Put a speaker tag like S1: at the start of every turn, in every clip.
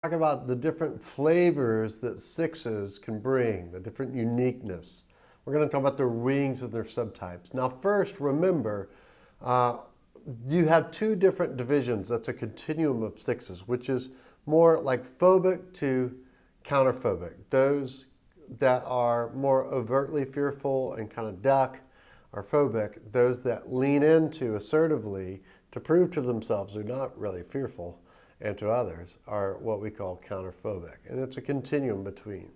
S1: talk about the different flavors that sixes can bring, the different uniqueness. We're going to talk about their wings and their subtypes. Now, first, remember, you have two different divisions. That's a continuum of sixes, which is more like phobic to counterphobic. Those that are more overtly fearful and kind of duck are phobic. Those that lean into assertively to prove to themselves they're not really fearful and to others are what we call counterphobic. And it's a continuum between.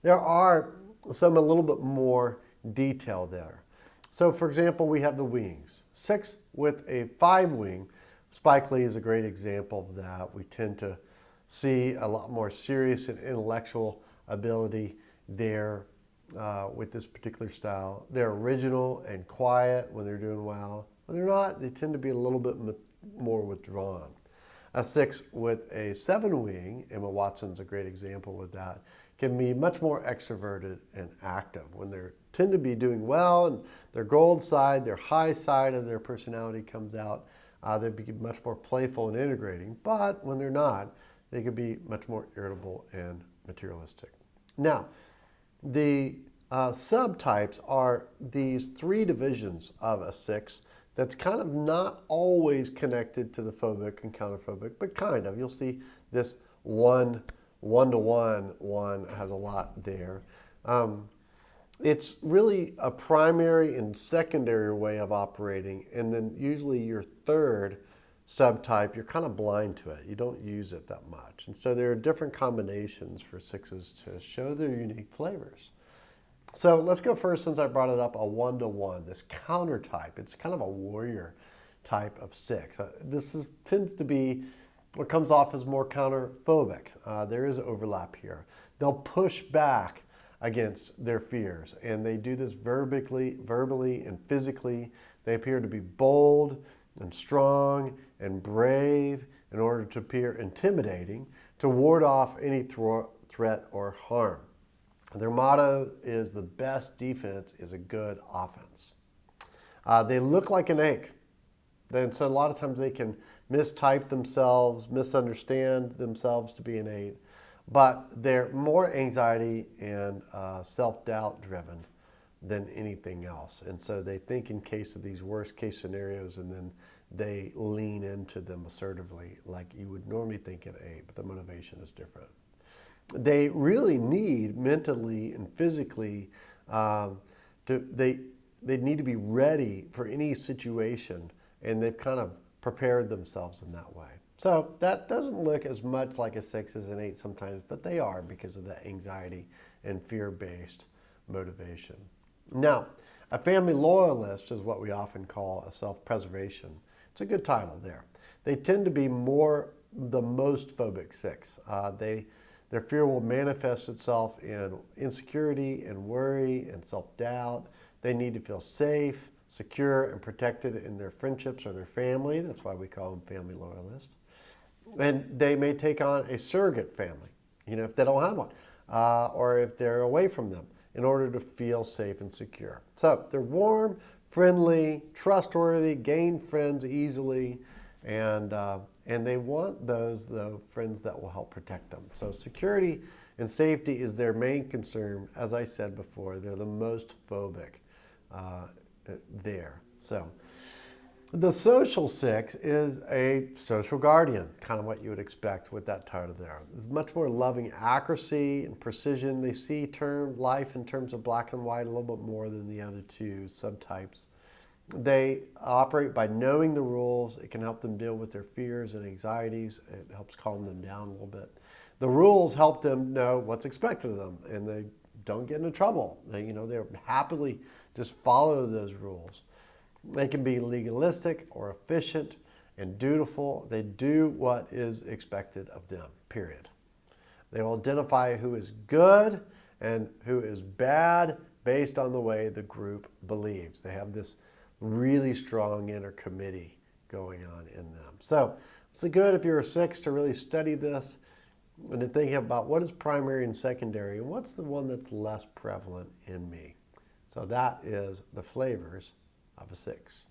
S1: There are some a little bit more detail there. So for example, we have the wings. 6 with a 5 wing. Spike Lee is a great example of that. We tend to see a lot more serious and intellectual ability there with this particular style. They're original and quiet when they're doing well. When they're not, they tend to be a little bit more withdrawn. A 6 with a 7 wing, Emma Watson's a great example with that, can be much more extroverted and active. When they tend to be doing well and their gold side, their high side of their personality comes out, they be much more playful and integrating. But when they're not, they can be much more irritable and materialistic. Now, the subtypes are these 3 divisions of a 6 that's kind of not always connected to the phobic and counterphobic, but kind of. You'll see this one-to-one one has a lot there. It's really a primary and secondary way of operating, and then usually your third subtype, you're kind of blind to it. You don't use it that much. And so there are different combinations for 6s to show their unique flavors. So let's go first, since I brought it up, a 1-to-1, this counter type. It's kind of a warrior type of 6. Tends to be what comes off as more counterphobic. There is overlap here. They'll push back against their fears, and they do this verbally and physically. They appear to be bold and strong and brave in order to appear intimidating, to ward off any threat or harm. Their motto is the best defense is a good offense. They look like an 8. And so a lot of times they can mistype themselves, misunderstand themselves to be an 8. But they're more anxiety and self-doubt driven than anything else. And so they think in case of these worst case scenarios, and then they lean into them assertively like you would normally think an 8, but the motivation is different. They really need mentally and physically, they need to be ready for any situation, and they've kind of prepared themselves in that way. So that doesn't look as much like a 6 as an 8 sometimes, but they are because of the anxiety and fear-based motivation. Now, a family loyalist is what we often call a self-preservation. It's a good title there. They tend to be the most phobic 6. Their fear will manifest itself in insecurity and worry and self-doubt. They need to feel safe, secure, and protected in their friendships or their family. That's why we call them family loyalists. And they may take on a surrogate family, if they don't have one, or if they're away from them, in order to feel safe and secure. So they're warm, friendly, trustworthy, gain friends easily, and they want those friends that will help protect them. So security and safety is their main concern. As I said before, they're the most phobic there. So the social 6 is a social guardian, kind of what you would expect with that title there. It's much more loving accuracy and precision. They see life in terms of black and white a little bit more than the other 2 subtypes. They operate by knowing the rules. It can help them deal with their fears and anxieties. It helps calm them down a little bit. The rules help them know what's expected of them, and they don't get into trouble. They happily just follow those rules. They can be legalistic or efficient and dutiful. They do what is expected of them, period. They will identify who is good and who is bad based on the way the group believes. They have this really strong inner committee going on in them. So it's good if you're a 6 to really study this and to think about what is primary and secondary and what's the one that's less prevalent in me. So that is the flavors of a 6.